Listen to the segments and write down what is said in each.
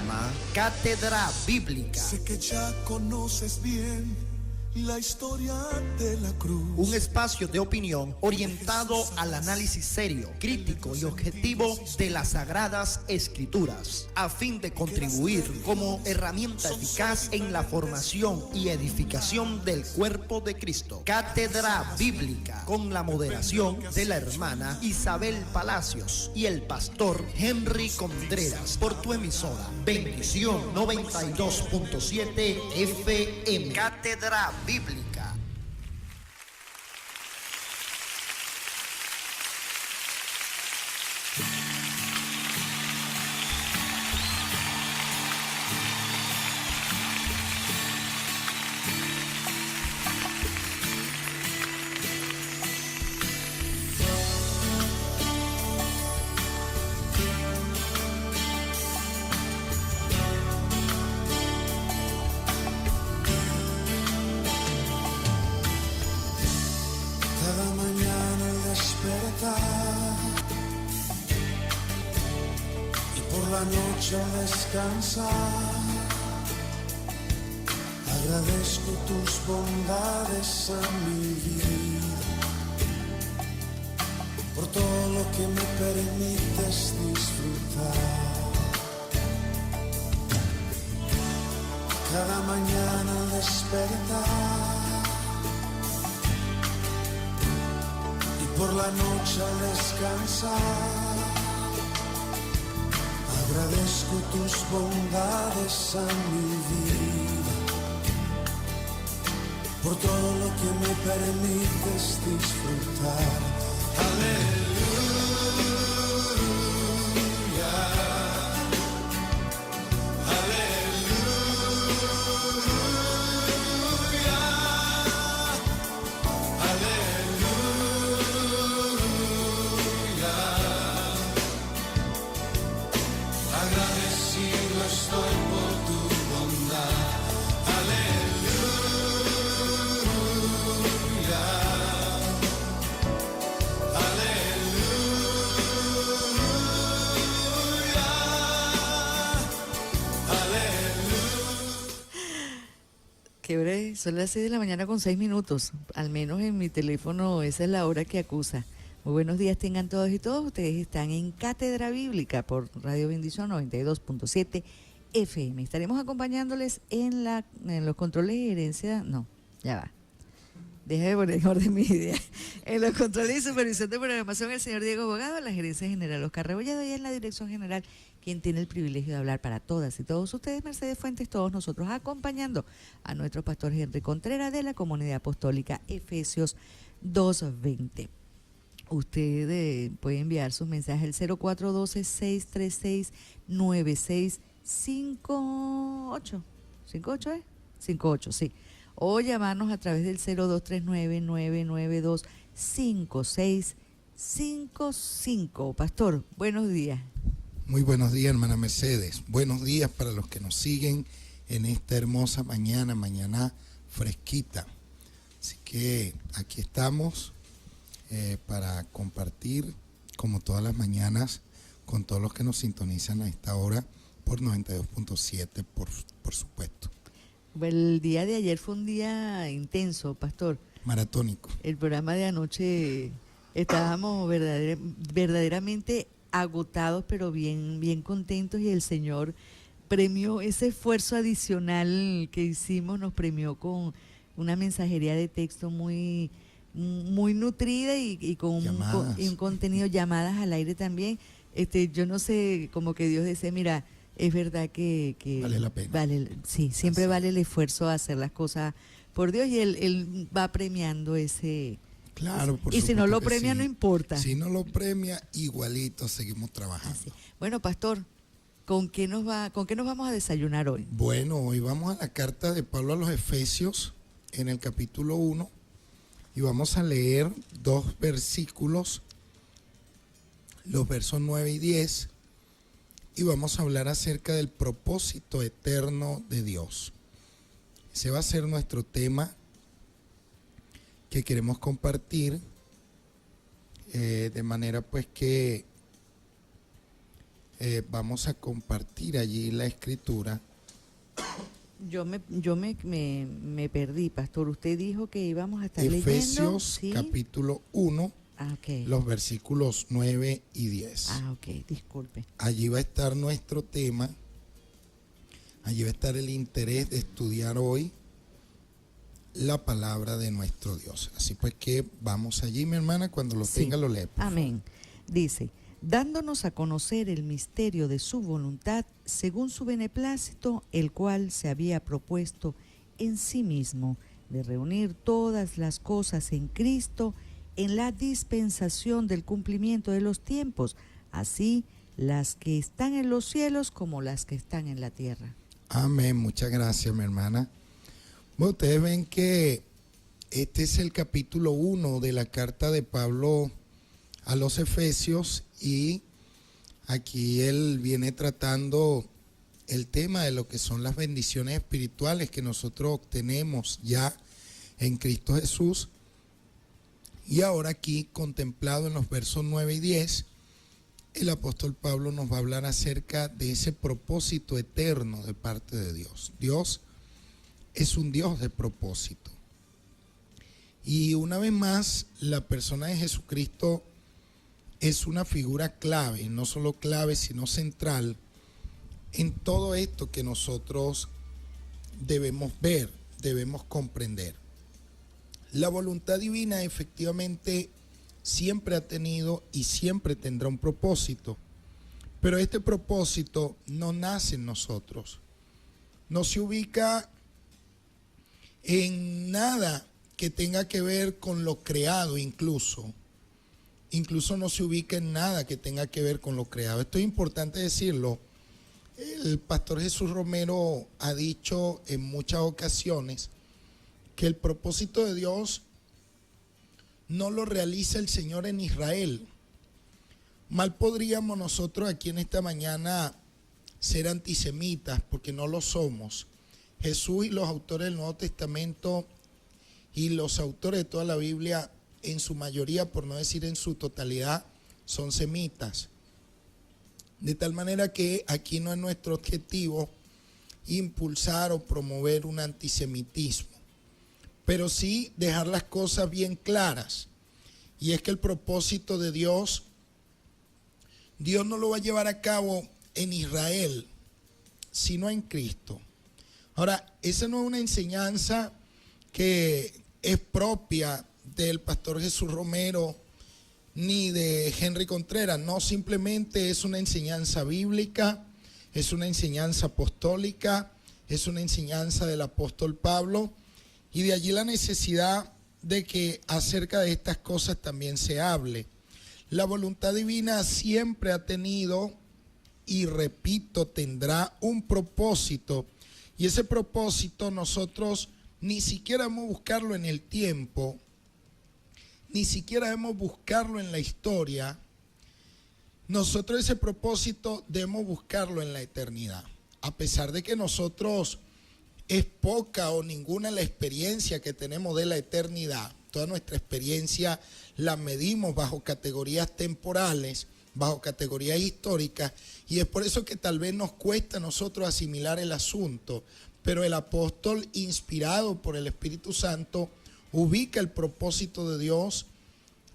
llama Cátedra Bíblica. Sé que ya conoces bien la historia de la cruz. Un espacio de opinión orientado al análisis serio, crítico y objetivo de las Sagradas Escrituras, a fin de contribuir como herramienta eficaz en la formación y edificación del cuerpo de Cristo. Cátedra Bíblica, con la moderación de la hermana Isabel Palacios y el pastor Henry Contreras, por tu emisora Bendición 92.7 FM. Cátedra Bíblica. Y por la noche al descansar, agradezco tus bondades a mi vida, por todo lo que me permites disfrutar. Cada mañana al despertar, por la noche al descansar, agradezco tus bondades a mi vida, por todo lo que me permites disfrutar. Aleluya, estoy por tu bondad, aleluya, Qué breve, son las 6 de la mañana con 6 minutos, al menos en mi teléfono esa es la hora que acusa. Muy buenos días tengan todos y todas, ustedes están en Cátedra Bíblica por Radio Bendición 92.7 FM. Estaremos acompañándoles en los controles de gerencia, déjame poner en orden mi idea. En los controles y supervisión de programación el señor Diego Bogado, en la gerencia general Oscar Rebolledo y en la dirección general quien tiene el privilegio de hablar para todas y todos ustedes, Mercedes Fuentes, todos nosotros acompañando a nuestro pastor Henry Contreras de la Comunidad Apostólica Efesios 2:20. Usted puede enviar sus mensajes al 0412-636-9658. ¿58 es? 58, sí. O llamarnos a través del 0239-992-5655. Pastor, buenos días. Muy buenos días, hermana Mercedes. Buenos días para los que nos siguen en esta hermosa mañana fresquita. Así que aquí estamos para compartir, como todas las mañanas, con todos los que nos sintonizan a esta hora por 92.7, por supuesto. El día de ayer fue un día intenso, pastor. Maratónico. El programa de anoche estábamos verdaderamente agotados, pero bien contentos, y el Señor premió ese esfuerzo adicional que hicimos, nos premió con una mensajería de texto muy nutrida y con un contenido, llamadas al aire también. Yo no sé, como que Dios dice, mira, es verdad que vale la pena. Siempre vale el esfuerzo a hacer las cosas por Dios, y Él va premiando ese. Claro, por y si no lo premia, sí. No importa. Si no lo premia, igualito seguimos trabajando. Así. Bueno, pastor, ¿con qué nos vamos a desayunar hoy? Bueno, hoy vamos a la carta de Pablo a los Efesios, en el capítulo 1, y vamos a leer 2 versículos, los versos 9 y 10, y vamos a hablar acerca del propósito eterno de Dios. Ese va a ser nuestro tema que queremos compartir, de manera pues que Vamos a compartir allí la escritura. Me perdí, pastor. Usted dijo que íbamos a estar leyendo. Efesios ¿Sí? capítulo 1, Ok. los versículos 9 y 10. Ok, disculpe. Allí va a estar nuestro tema. Allí va a estar el interés de estudiar hoy la palabra de nuestro Dios. Así pues que vamos allí, mi hermana, cuando lo Sí. tenga lo lee. Amén. Dice, dándonos a conocer el misterio de su voluntad, según su beneplácito, el cual se había propuesto en sí mismo, de reunir todas las cosas en Cristo, en la dispensación del cumplimiento de los tiempos, así las que están en los cielos como las que están en la tierra. Amén, muchas gracias, mi hermana. Bueno, ustedes ven que este es el capítulo 1 de la carta de Pablo a los Efesios, y aquí él viene tratando el tema de lo que son las bendiciones espirituales que nosotros obtenemos ya en Cristo Jesús. Y ahora aquí, contemplado en los versos 9 y 10, el apóstol Pablo nos va a hablar acerca de ese propósito eterno de parte de Dios. Dios es un Dios de propósito. Y una vez más, la persona de Jesucristo es una figura clave, no solo clave, sino central en todo esto que nosotros debemos ver, debemos comprender. La voluntad divina efectivamente siempre ha tenido y siempre tendrá un propósito, pero este propósito no nace en nosotros, no se ubica en nada que tenga que ver con lo creado, incluso no se ubica en nada que tenga que ver con lo creado. Esto es importante decirlo. El pastor Jesús Romero ha dicho en muchas ocasiones que el propósito de Dios no lo realiza el Señor en Israel. Mal podríamos nosotros aquí en esta mañana ser antisemitas, porque no lo somos. Jesús y los autores del Nuevo Testamento y los autores de toda la Biblia, en su mayoría, por no decir en su totalidad, son semitas. De tal manera que aquí no es nuestro objetivo impulsar o promover un antisemitismo, pero sí dejar las cosas bien claras. Y es que el propósito de Dios no lo va a llevar a cabo en Israel, sino en Cristo. Ahora, esa no es una enseñanza que es propia del pastor Jesús Romero ni de Henry Contreras. No, simplemente es una enseñanza bíblica, es una enseñanza apostólica, es una enseñanza del apóstol Pablo, y de allí la necesidad de que acerca de estas cosas también se hable. La voluntad divina siempre ha tenido, y repito, tendrá un propósito, y ese propósito nosotros ni siquiera debemos buscarlo en el tiempo, ni siquiera debemos buscarlo en la historia. Nosotros ese propósito debemos buscarlo en la eternidad. A pesar de que nosotros es poca o ninguna la experiencia que tenemos de la eternidad, toda nuestra experiencia la medimos bajo categorías temporales, bajo categorías históricas, y es por eso que tal vez nos cuesta a nosotros asimilar el asunto. Pero el apóstol, inspirado por el Espíritu Santo, ubica el propósito de Dios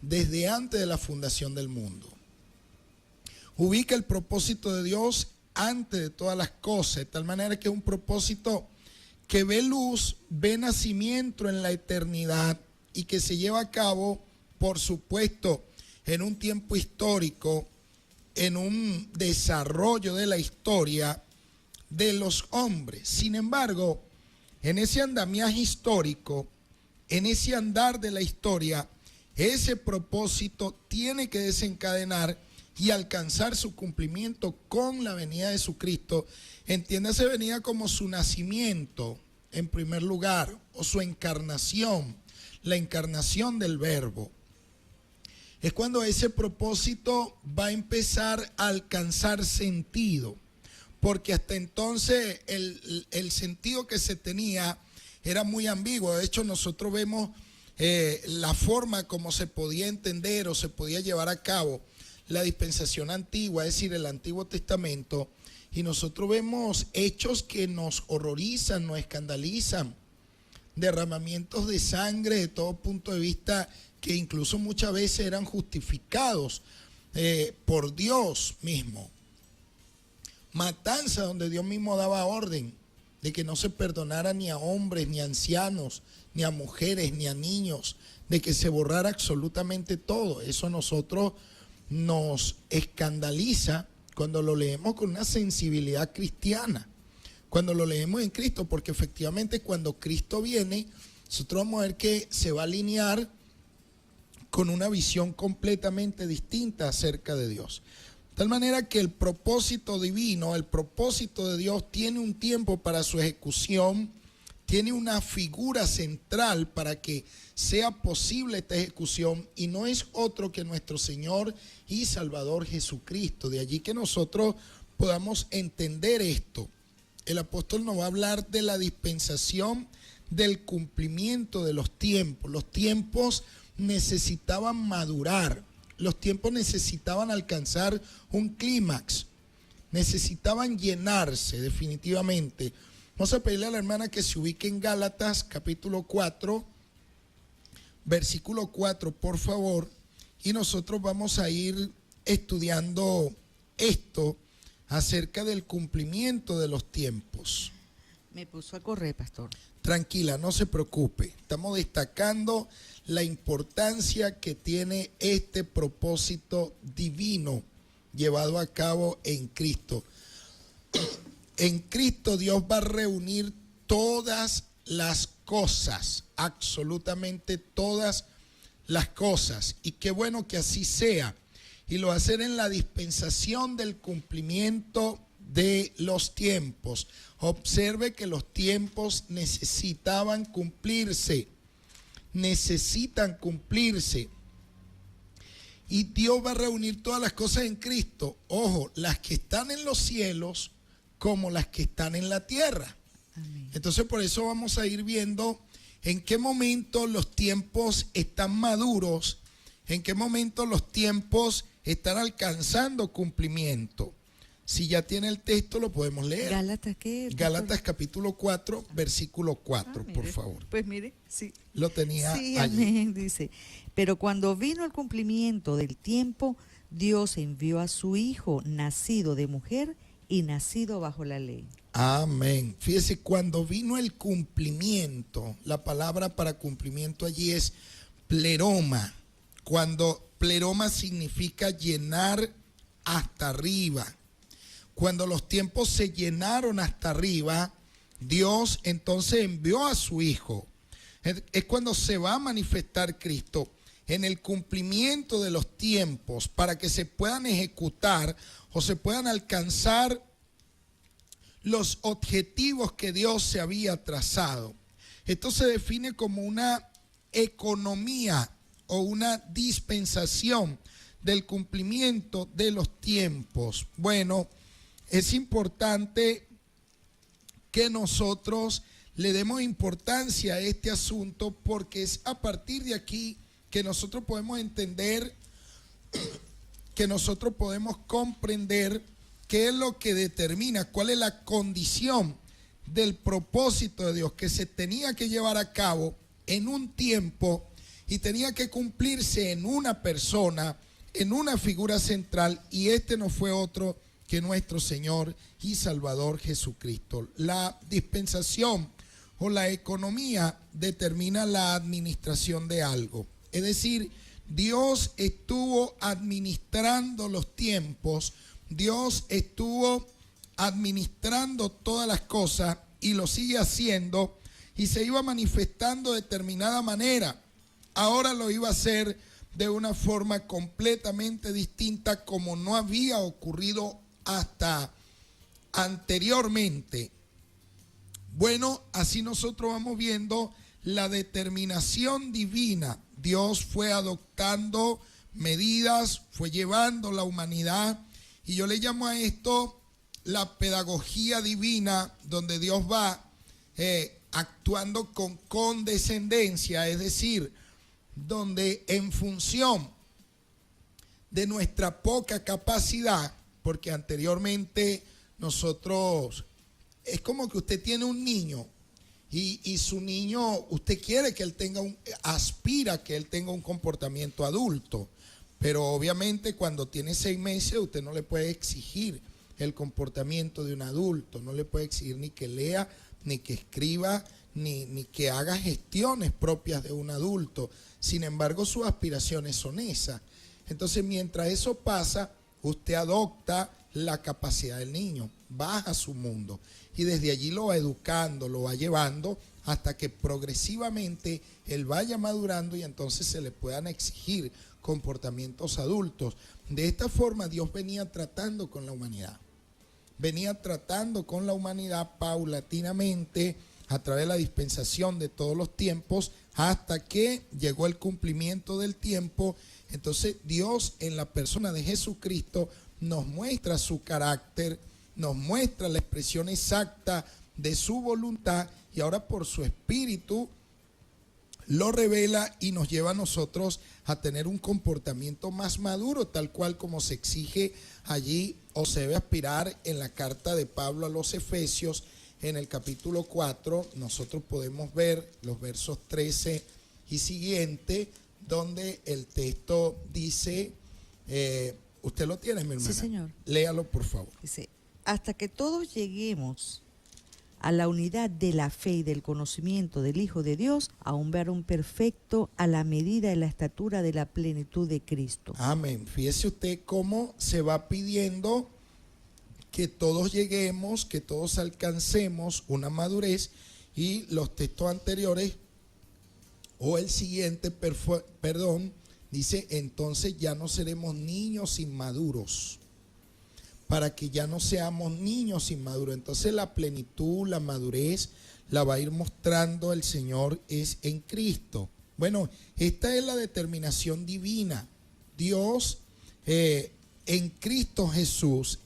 desde antes de la fundación del mundo. Ubica el propósito de Dios antes de todas las cosas, de tal manera que es un propósito que ve luz, ve nacimiento en la eternidad y que se lleva a cabo, por supuesto, en un tiempo histórico, en un desarrollo de la historia de los hombres. Sin embargo, en ese andamiaje histórico, en ese andar de la historia, ese propósito tiene que desencadenar y alcanzar su cumplimiento con la venida de Jesucristo. Entiéndase venida como su nacimiento en primer lugar, o su encarnación, la encarnación del Verbo. Es cuando ese propósito va a empezar a alcanzar sentido, porque hasta entonces el sentido que se tenía era muy ambiguo. De hecho, nosotros vemos la forma como se podía entender o se podía llevar a cabo la dispensación antigua, es decir, el Antiguo Testamento, y nosotros vemos hechos que nos horrorizan, nos escandalizan, derramamientos de sangre de todo punto de vista que incluso muchas veces eran justificados por Dios mismo. Matanza donde Dios mismo daba orden de que no se perdonara ni a hombres, ni a ancianos, ni a mujeres, ni a niños, de que se borrara absolutamente todo. Eso a nosotros nos escandaliza cuando lo leemos con una sensibilidad cristiana, cuando lo leemos en Cristo, porque efectivamente cuando Cristo viene, nosotros vamos a ver que se va a alinear con una visión completamente distinta acerca de Dios. De tal manera que el propósito divino, el propósito de Dios tiene un tiempo para su ejecución, tiene una figura central para que sea posible esta ejecución y no es otro que nuestro Señor y Salvador Jesucristo. De allí que nosotros podamos entender esto. El apóstol nos va a hablar de la dispensación del cumplimiento de los tiempos. Los tiempos necesitaban madurar. Los tiempos necesitaban alcanzar un clímax, necesitaban llenarse definitivamente. Vamos a pedirle a la hermana que se ubique en Gálatas capítulo 4, versículo 4, por favor, y nosotros vamos a ir estudiando esto acerca del cumplimiento de los tiempos. Me puso a correr, pastor. Tranquila, no se preocupe. Estamos destacando la importancia que tiene este propósito divino llevado a cabo en Cristo. En Cristo Dios va a reunir todas las cosas, absolutamente todas las cosas. Y qué bueno que así sea. Y lo va a hacer en la dispensación del cumplimiento de los tiempos. Observe que los tiempos necesitaban cumplirse. Necesitan cumplirse. Y Dios va a reunir todas las cosas en Cristo. Ojo, las que están en los cielos como las que están en la tierra. Amén. Entonces por eso vamos a ir viendo en qué momento los tiempos están maduros, en qué momento los tiempos están alcanzando cumplimiento. Si ya tiene el texto, lo podemos leer. ¿Gálatas qué? Gálatas capítulo 4, versículo 4, por Mire, favor. Pues mire, sí. Lo tenía Sí, allí. amén, dice. Pero cuando vino el cumplimiento del tiempo, Dios envió a su Hijo, nacido de mujer y nacido bajo la ley. Amén. Fíjese, cuando vino el cumplimiento, la palabra para cumplimiento allí es pleroma. Cuando pleroma significa llenar hasta arriba. Cuando los tiempos se llenaron hasta arriba, Dios entonces envió a su Hijo. Es cuando se va a manifestar Cristo en el cumplimiento de los tiempos para que se puedan ejecutar o se puedan alcanzar los objetivos que Dios se había trazado. Esto se define como una economía o una dispensación del cumplimiento de los tiempos. Bueno, es importante que nosotros le demos importancia a este asunto porque es a partir de aquí que nosotros podemos entender, que nosotros podemos comprender qué es lo que determina, cuál es la condición del propósito de Dios que se tenía que llevar a cabo en un tiempo y tenía que cumplirse en una persona, en una figura central, y este no fue otro que nuestro Señor y Salvador Jesucristo. La dispensación o la economía determina la administración de algo. Es decir, Dios estuvo administrando los tiempos, Dios estuvo administrando todas las cosas y lo sigue haciendo y se iba manifestando de determinada manera. Ahora lo iba a hacer de una forma completamente distinta como no había ocurrido hasta anteriormente. Bueno, así nosotros vamos viendo la determinación divina. Dios fue adoptando medidas, fue llevando la humanidad, y yo le llamo a esto la pedagogía divina, donde Dios va actuando con condescendencia, es decir, donde en función de nuestra poca capacidad, porque anteriormente nosotros, es como que usted tiene un niño y su niño, usted quiere que él aspira que él tenga un comportamiento adulto, pero obviamente cuando tiene 6 meses usted no le puede exigir el comportamiento de un adulto, no le puede exigir ni que lea, ni que escriba, ni que haga gestiones propias de un adulto. Sin embargo, sus aspiraciones son esas. Entonces, mientras eso pasa, usted adopta la capacidad del niño, baja su mundo y desde allí lo va educando, lo va llevando hasta que progresivamente él vaya madurando y entonces se le puedan exigir comportamientos adultos. De esta forma Dios venía tratando con la humanidad. Venía tratando con la humanidad paulatinamente a través de la dispensación de todos los tiempos hasta que llegó el cumplimiento del tiempo. Entonces Dios en la persona de Jesucristo nos muestra su carácter, nos muestra la expresión exacta de su voluntad y ahora por su espíritu lo revela y nos lleva a nosotros a tener un comportamiento más maduro, tal cual como se exige allí o se debe aspirar en la carta de Pablo a los Efesios. En el capítulo 4 nosotros podemos ver los versos 13 y siguiente, donde el texto dice, usted lo tiene, mi hermana. Sí, señor. Léalo, por favor. Dice, hasta que todos lleguemos a la unidad de la fe y del conocimiento del Hijo de Dios, a un varón perfecto a la medida y la estatura de la plenitud de Cristo. Amén. Fíjese usted cómo se va pidiendo que todos lleguemos, que todos alcancemos una madurez, y los textos anteriores o el siguiente, dice, entonces ya no seremos niños inmaduros, para que ya no seamos niños inmaduros. Entonces la plenitud, la madurez, la va a ir mostrando el Señor es en Cristo. Bueno, esta es la determinación divina. Dios, en Cristo Jesús,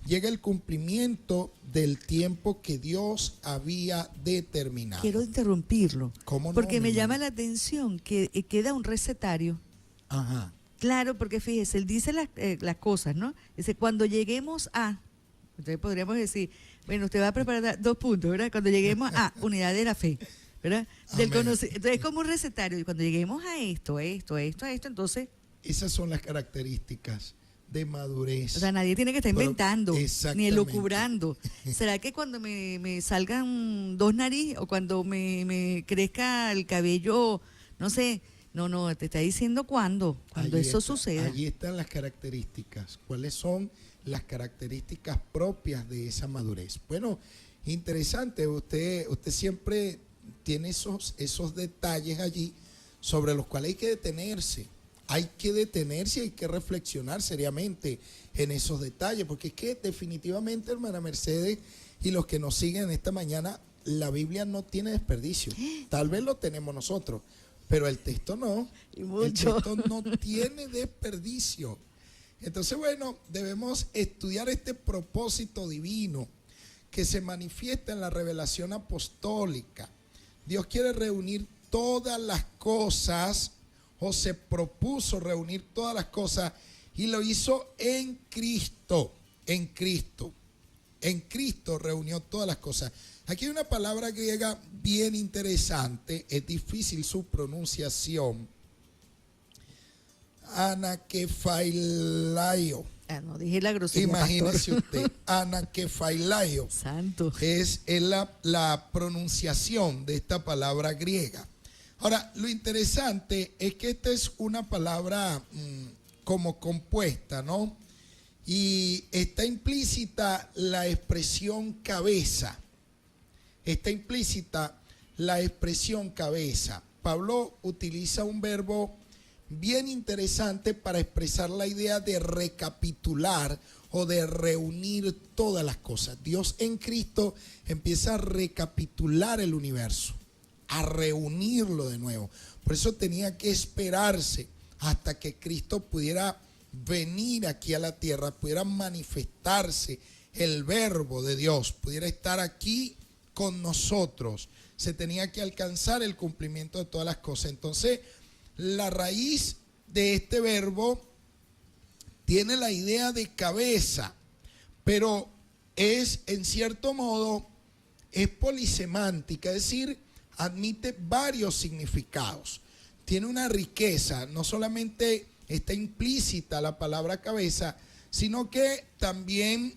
llega el cumplimiento del tiempo que Dios había determinado. Quiero interrumpirlo, ¿Cómo no, porque me mi llama hermano? la atención que queda un recetario. Ajá. Claro, porque fíjese, él dice las cosas, ¿no? Dice, cuando lleguemos a, entonces podríamos decir, bueno, usted va a preparar 2 puntos, ¿verdad? Cuando lleguemos a unidad de la fe, ¿verdad? Entonces es como un recetario, y cuando lleguemos a esto, entonces... Esas son las características de madurez. O sea, nadie tiene que estar inventando, ni Exactamente. elucubrando. ¿Será que cuando me salgan 2 narices o cuando me crezca el cabello, no sé? No, te está diciendo cuando eso suceda. Allí están las características. ¿Cuáles son las características propias de esa madurez? Bueno, interesante. Usted siempre tiene esos detalles allí sobre los cuales hay que detenerse. Hay que detenerse y hay que reflexionar seriamente en esos detalles, porque es que definitivamente, hermana Mercedes, y los que nos siguen esta mañana, la Biblia no tiene desperdicio. Tal vez lo tenemos nosotros, pero el texto no. Y mucho. El texto no tiene desperdicio. Entonces, bueno, debemos estudiar este propósito divino que se manifiesta en la revelación apostólica. Dios quiere reunir todas las cosas, o se propuso reunir todas las cosas, y lo hizo en Cristo. En Cristo. En Cristo reunió todas las cosas. Aquí hay una palabra griega bien interesante, es difícil su pronunciación. Anakephalaio. No dije la grosería, Imagínese pastor. usted, anakephalaio. Santo. Es la pronunciación de esta palabra griega. Ahora, lo interesante es que esta es una palabra como compuesta, ¿no? Y está implícita la expresión cabeza. Está implícita la expresión cabeza. Pablo utiliza un verbo bien interesante para expresar la idea de recapitular o de reunir todas las cosas. Dios en Cristo empieza a recapitular el universo, a reunirlo de nuevo. Por eso tenía que esperarse hasta que Cristo pudiera venir aquí a la tierra, pudiera manifestarse el verbo de Dios, pudiera estar aquí con nosotros. Se tenía que alcanzar el cumplimiento de todas las cosas. Entonces, la raíz de este verbo tiene la idea de cabeza, pero es en cierto modo es polisemántica, es decir, admite varios significados. Tiene una riqueza, no solamente está implícita la palabra cabeza, sino que también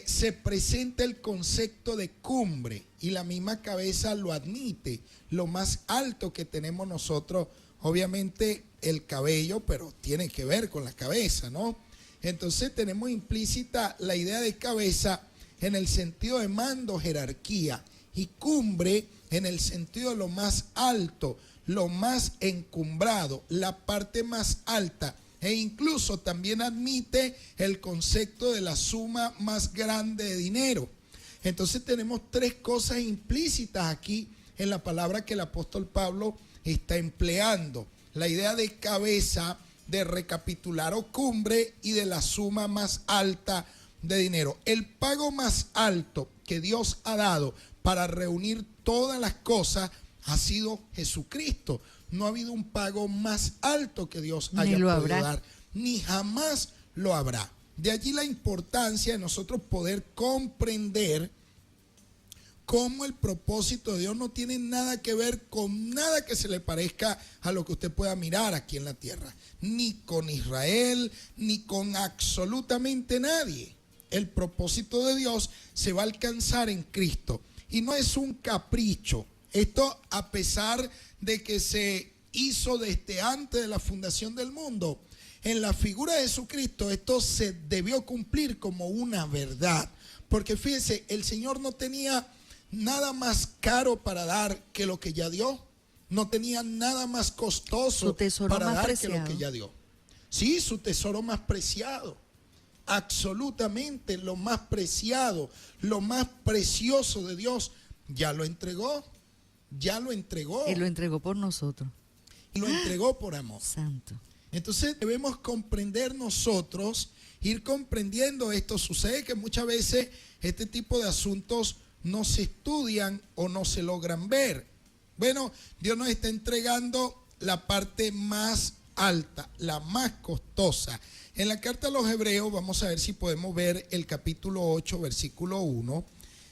se presenta el concepto de cumbre, y la misma cabeza lo admite. Lo más alto que tenemos nosotros, obviamente el cabello, pero tiene que ver con la cabeza, ¿no? Entonces tenemos implícita la idea de cabeza en el sentido de mando, jerarquía, y cumbre en el sentido de lo más alto, lo más encumbrado, la parte más alta. E incluso también admite el concepto de la suma más grande de dinero. Entonces tenemos tres cosas implícitas aquí en la palabra que el apóstol Pablo está empleando. La idea de cabeza, de recapitular o cumbre, y de la suma más alta de dinero. El pago más alto que Dios ha dado para reunir todas las cosas ha sido Jesucristo. No ha habido un pago más alto que Dios haya podido dar, ni jamás lo habrá. De allí la importancia de nosotros poder comprender cómo el propósito de Dios no tiene nada que ver con nada que se le parezca a lo que usted pueda mirar aquí en la tierra, ni con Israel, ni con absolutamente nadie. El propósito de Dios se va a alcanzar en Cristo, y no es un capricho. Esto, a pesar de que se hizo desde antes de la fundación del mundo, en la figura de Jesucristo esto se debió cumplir como una verdad. Porque fíjese, el Señor no tenía nada más caro para dar que lo que ya dio. No tenía nada más costoso para dar que lo que ya dio. Sí, su tesoro más preciado. Absolutamente lo más preciado, lo más precioso de Dios, ya lo entregó. Ya lo entregó. Y lo entregó por nosotros. Y lo entregó por amor. Santo. Entonces debemos comprender nosotros, ir comprendiendo esto. Sucede que muchas veces este tipo de asuntos no se estudian o no se logran ver. Bueno, Dios nos está entregando la parte más alta, la más costosa. En la carta a los Hebreos, vamos a ver si podemos ver el capítulo 8, versículo 1.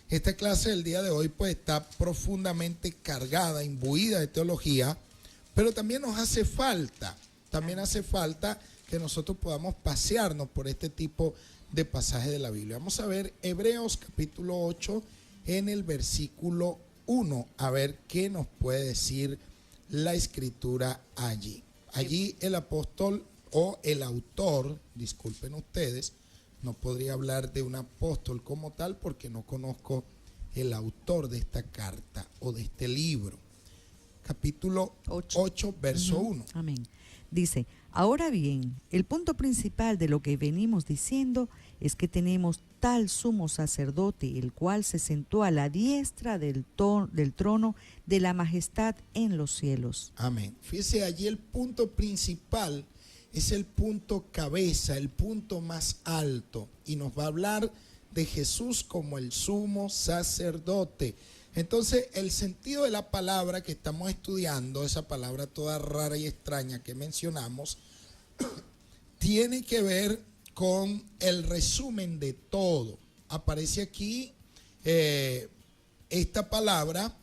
Esta clase del día de hoy pues está profundamente cargada, imbuida de teología, pero también nos hace falta, que nosotros podamos pasearnos por este tipo de pasajes de la Biblia. Vamos a ver Hebreos capítulo 8 en el versículo 1, a ver qué nos puede decir la escritura allí. Allí el apóstol o el autor, disculpen ustedes, no podría hablar de un apóstol como tal porque no conozco el autor de esta carta o de este libro. Capítulo 8, verso 1. Amén. Dice, ahora bien, el punto principal de lo que venimos diciendo es que tenemos tal sumo sacerdote, el cual se sentó a la diestra del trono de la majestad en los cielos. Amén. Fíjese, allí el punto principal es el punto cabeza, el punto más alto, y nos va a hablar de Jesús como el sumo sacerdote. Entonces, el sentido de la palabra que estamos estudiando, esa palabra toda rara y extraña que mencionamos, tiene que ver con el resumen de todo. Aparece aquí esta palabra,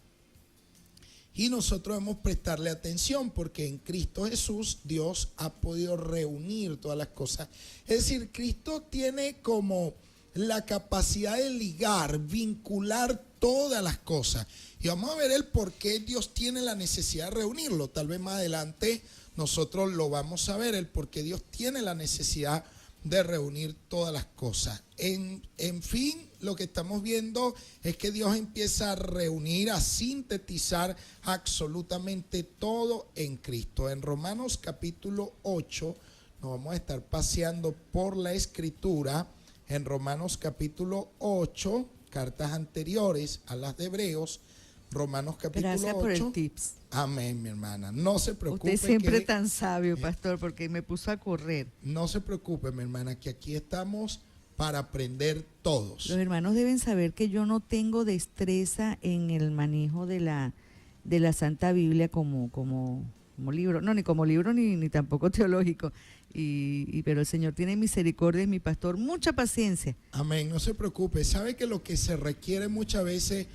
y nosotros debemos prestarle atención porque en Cristo Jesús Dios ha podido reunir todas las cosas. Es decir, Cristo tiene como la capacidad de ligar, vincular todas las cosas. Y vamos a ver el por qué Dios tiene la necesidad de reunirlo. Tal vez más adelante nosotros lo vamos a ver, el por qué Dios tiene la necesidad de reunir todas las cosas. En fin, lo que estamos viendo es que Dios empieza a reunir, a sintetizar absolutamente todo en Cristo. En Romanos capítulo 8, nos vamos a estar paseando por la escritura. En Romanos capítulo 8, cartas anteriores a las de Hebreos, Romanos capítulo 8. Gracias por el tips. Amén, mi hermana. No se preocupe. Usted siempre tan sabio, pastor, porque me puso a correr. No se preocupe, mi hermana, que aquí estamos para aprender todos. Los hermanos deben saber que yo no tengo destreza en el manejo de la Santa Biblia como como libro, no, ni como libro ni tampoco teológico. Pero el Señor tiene misericordia, mi pastor, mucha paciencia. Amén, no se preocupe. Sabe que lo que se requiere muchas veces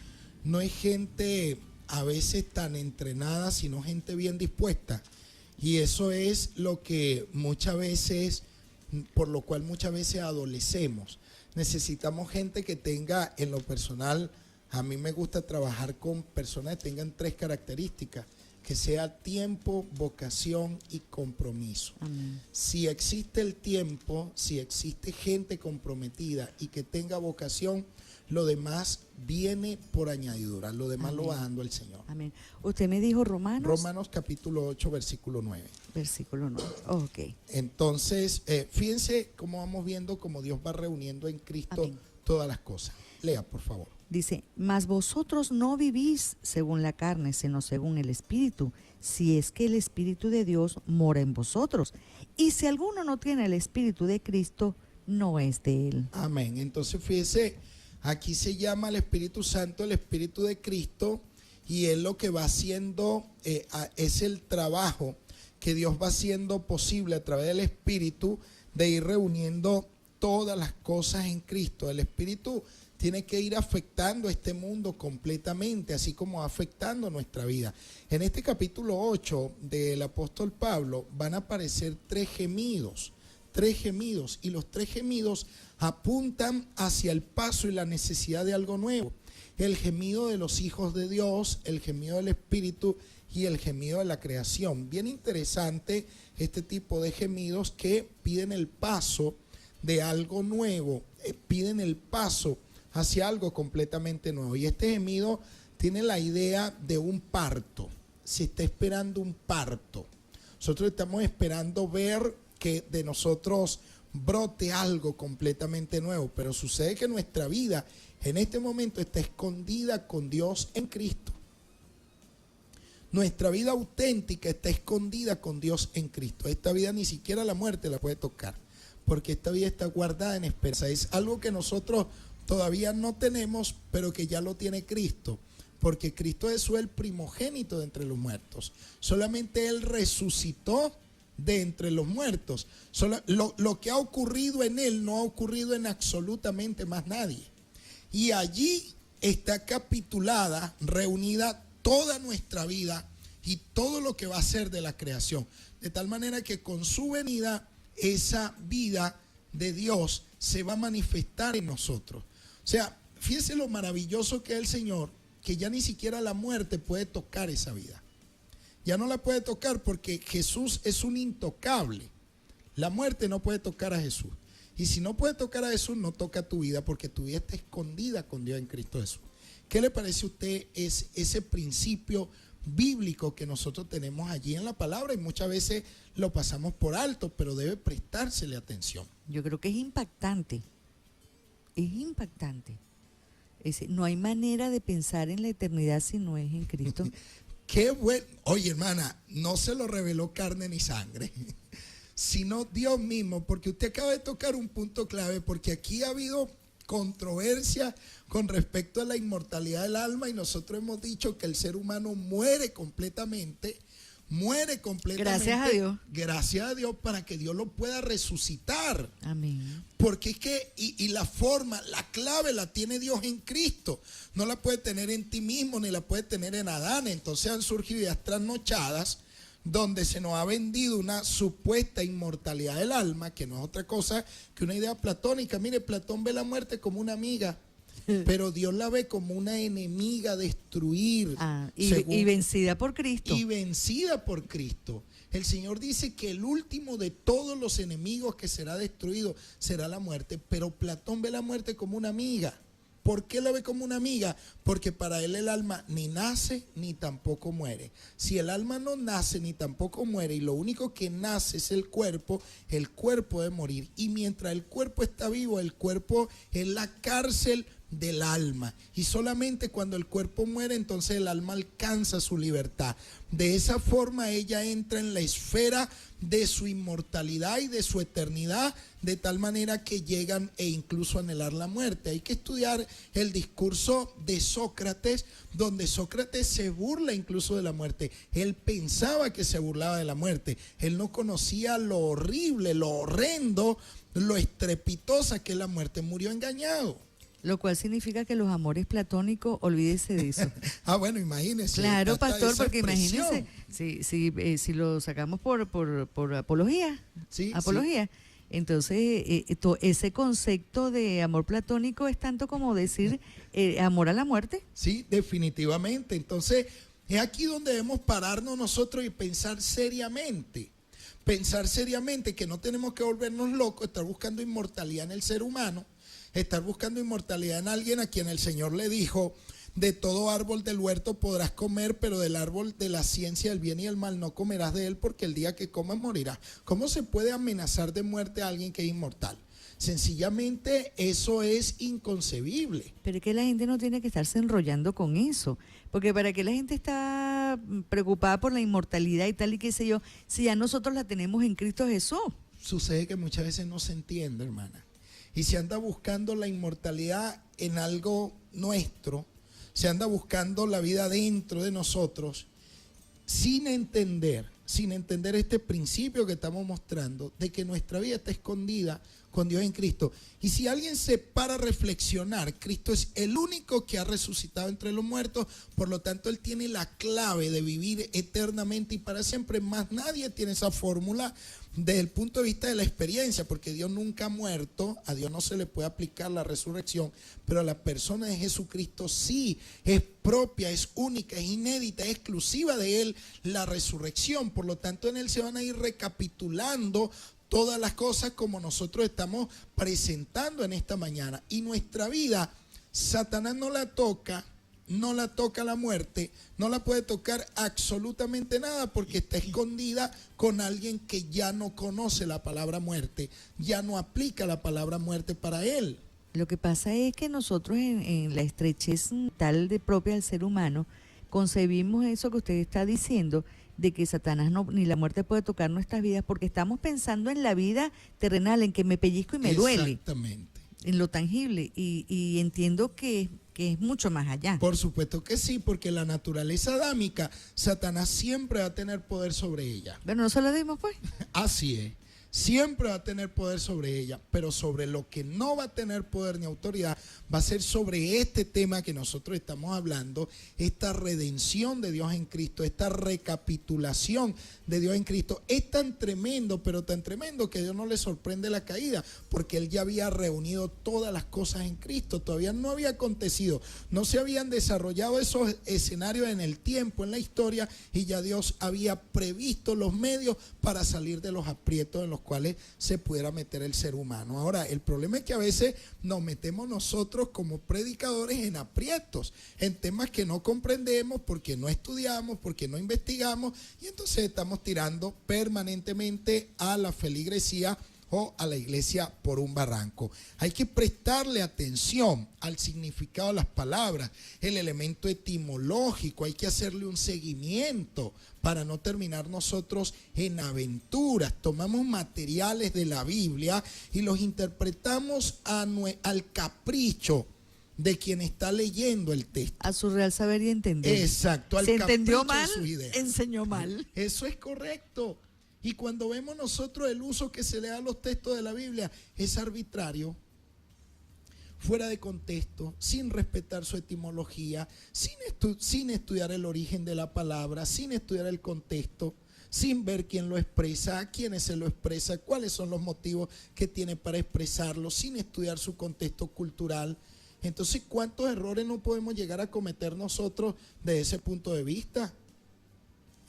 no es gente a veces tan entrenada, sino gente bien dispuesta. Y eso es lo que muchas veces, por lo cual muchas veces adolecemos. Necesitamos gente que tenga, en lo personal, a mí me gusta trabajar con personas que tengan 3 características, que sea tiempo, vocación y compromiso. Amén. Si existe el tiempo, si existe gente comprometida y que tenga vocación, lo demás viene por añadidura, lo demás Amén. lo va dando el Señor. Amén. Usted me dijo Romanos. Romanos capítulo 8, versículo 9. Versículo 9. Ok. Entonces, fíjense cómo vamos viendo cómo Dios va reuniendo en Cristo Amén. todas las cosas. Lea, por favor. Dice, mas vosotros no vivís según la carne, sino según el Espíritu, si es que el Espíritu de Dios mora en vosotros. Y si alguno no tiene el Espíritu de Cristo, no es de él. Amén. Entonces, fíjese, aquí se llama al Espíritu Santo el Espíritu de Cristo, y él lo que va haciendo es el trabajo que Dios va haciendo posible a través del Espíritu de ir reuniendo todas las cosas en Cristo. El Espíritu tiene que ir afectando este mundo completamente, así como va afectando nuestra vida. En este capítulo 8 del apóstol Pablo van a aparecer 3 gemidos, y los 3 gemidos apuntan hacia el paso y la necesidad de algo nuevo. El gemido de los hijos de Dios, el gemido del Espíritu y el gemido de la creación. Bien interesante este tipo de gemidos que piden el paso de algo nuevo, piden el paso hacia algo completamente nuevo. Y este gemido tiene la idea de un parto. Se está esperando un parto. Nosotros estamos esperando ver que de nosotros brote algo completamente nuevo, pero sucede que nuestra vida en este momento está escondida con Dios en Cristo. Nuestra vida auténtica está escondida con Dios en Cristo. Esta vida ni siquiera la muerte la puede tocar, porque esta vida está guardada en esperanza. Es algo que nosotros todavía no tenemos, pero que ya lo tiene Cristo, porque Cristo es el primogénito de entre los muertos. Solamente Él resucitó de entre los muertos. Lo que ha ocurrido en Él no ha ocurrido en absolutamente más nadie. Y allí está capitulada, reunida toda nuestra vida y todo lo que va a ser de la creación. De tal manera que con su venida, esa vida de Dios se va a manifestar en nosotros. O sea, fíjese lo maravilloso que es el Señor, que ya ni siquiera la muerte puede tocar esa vida. Ya no la puede tocar porque Jesús es un intocable. La muerte no puede tocar a Jesús. Y si no puede tocar a Jesús, no toca tu vida, porque tu vida está escondida con Dios en Cristo Jesús. ¿Qué le parece a usted ese principio bíblico que nosotros tenemos allí en la palabra? Y muchas veces lo pasamos por alto, pero debe prestársele atención. Yo creo que es impactante. Es impactante. No hay manera de pensar en la eternidad si no es en Cristo. Qué bueno. Oye, hermana, no se lo reveló carne ni sangre, sino Dios mismo, porque usted acaba de tocar un punto clave, porque aquí ha habido controversia con respecto a la inmortalidad del alma, y nosotros hemos dicho que el ser humano muere completamente. Gracias a Dios. Gracias a Dios, para que Dios lo pueda resucitar. Amén. Porque es que, y la forma, la clave la tiene Dios en Cristo. No la puede tener en ti mismo, ni la puede tener en Adán. Entonces han surgido ideas trasnochadas donde se nos ha vendido una supuesta inmortalidad del alma, que no es otra cosa que una idea platónica. Mire, Platón ve la muerte como una amiga, pero Dios la ve como una enemiga a destruir. Y vencida por Cristo. Y vencida por Cristo. El Señor dice que el último de todos los enemigos que será destruido será la muerte, pero Platón ve la muerte como una amiga. ¿Por qué la ve como una amiga? Porque para él el alma ni nace ni tampoco muere. Si el alma no nace ni tampoco muere, y lo único que nace es el cuerpo debe morir. Y mientras el cuerpo está vivo, el cuerpo es la cárcel del alma. Y solamente cuando el cuerpo muere, entonces el alma alcanza su libertad. De esa forma ella entra en la esfera de su inmortalidad y de su eternidad, de tal manera que llegan e incluso anhelar la muerte. Hay que estudiar el discurso de Sócrates, donde Sócrates se burla incluso de la muerte. Él pensaba que se burlaba de la muerte. Él no conocía lo horrible, lo horrendo, lo estrepitosa que es la muerte. Murió engañado. Lo cual significa que los amores platónicos, olvídese de eso. Bueno, imagínese. Claro, hasta pastor, esa porque expresión. imagínese, si lo sacamos por apología, Sí, apología, entonces ese concepto de amor platónico es tanto como decir amor a la muerte. Sí, definitivamente. Entonces, es aquí donde debemos pararnos nosotros y pensar seriamente. Pensar seriamente que no tenemos que volvernos locos, estar buscando inmortalidad en el ser humano, estar buscando inmortalidad en alguien a quien el Señor le dijo: de todo árbol del huerto podrás comer, pero del árbol de la ciencia del bien y el mal no comerás de él, porque el día que comas morirás. ¿Cómo se puede amenazar de muerte a alguien que es inmortal? Sencillamente eso es inconcebible. Pero es que la gente no tiene que estarse enrollando con eso, porque para qué la gente está preocupada por la inmortalidad y tal y qué sé yo, si ya nosotros la tenemos en Cristo Jesús. Sucede que muchas veces no se entiende, hermana. Y se anda buscando la inmortalidad en algo nuestro, se anda buscando la vida dentro de nosotros, sin entender este principio que estamos mostrando, de que nuestra vida está escondida con Dios en Cristo. Y si alguien se para a reflexionar, Cristo es el único que ha resucitado entre los muertos, por lo tanto Él tiene la clave de vivir eternamente y para siempre. Más nadie tiene esa fórmula desde el punto de vista de la experiencia, porque Dios nunca ha muerto, a Dios no se le puede aplicar la resurrección, pero a la persona de Jesucristo sí, es propia, es única, es inédita, es exclusiva de Él la resurrección. Por lo tanto, en Él se van a ir recapitulando todas las cosas como nosotros estamos presentando en esta mañana. Y nuestra vida, Satanás no la toca la muerte, no la puede tocar absolutamente nada, porque está escondida con alguien que ya no conoce la palabra muerte, ya no aplica la palabra muerte para él. Lo que pasa es que nosotros en la estrechez tal de propia del ser humano concebimos eso que usted está diciendo, de que Satanás ni la muerte puede tocar nuestras vidas, porque estamos pensando en la vida terrenal, en que me pellizco y me duele. Exactamente. En lo tangible, y entiendo que es mucho más allá. Por supuesto que sí, porque la naturaleza adámica, Satanás siempre va a tener poder sobre ella. Bueno, no se lo dimos pues. Así es. Siempre va a tener poder sobre ella, pero sobre lo que no va a tener poder ni autoridad va a ser sobre este tema que nosotros estamos hablando, esta redención de Dios en Cristo, esta recapitulación de Dios en Cristo. Es tan tremendo, pero tan tremendo que a Dios no le sorprende la caída, porque Él ya había reunido todas las cosas en Cristo. Todavía no había acontecido, no se habían desarrollado esos escenarios en el tiempo, en la historia, y ya Dios había previsto los medios para salir de los aprietos en los cuales se pudiera meter el ser humano. Ahora, el problema es que a veces nos metemos nosotros como predicadores en aprietos, en temas que no comprendemos, porque no estudiamos, porque no investigamos, y entonces estamos tirando permanentemente a la feligresía o a la iglesia por un barranco. Hay que prestarle atención al significado de las palabras, el elemento etimológico, hay que hacerle un seguimiento para no terminar nosotros en aventuras. Tomamos materiales de la Biblia y los interpretamos al capricho de quien está leyendo el texto. A su real saber y entender. Exacto, al Se capricho entendió mal, de sus ideas. enseñó mal. Eso es correcto. Y cuando vemos nosotros el uso que se le da a los textos de la Biblia, es arbitrario, fuera de contexto, sin respetar su etimología, sin estudiar el origen de la palabra, sin estudiar el contexto, sin ver quién lo expresa, a quiénes se lo expresa, cuáles son los motivos que tiene para expresarlo, sin estudiar su contexto cultural. Entonces, ¿cuántos errores no podemos llegar a cometer nosotros desde ese punto de vista?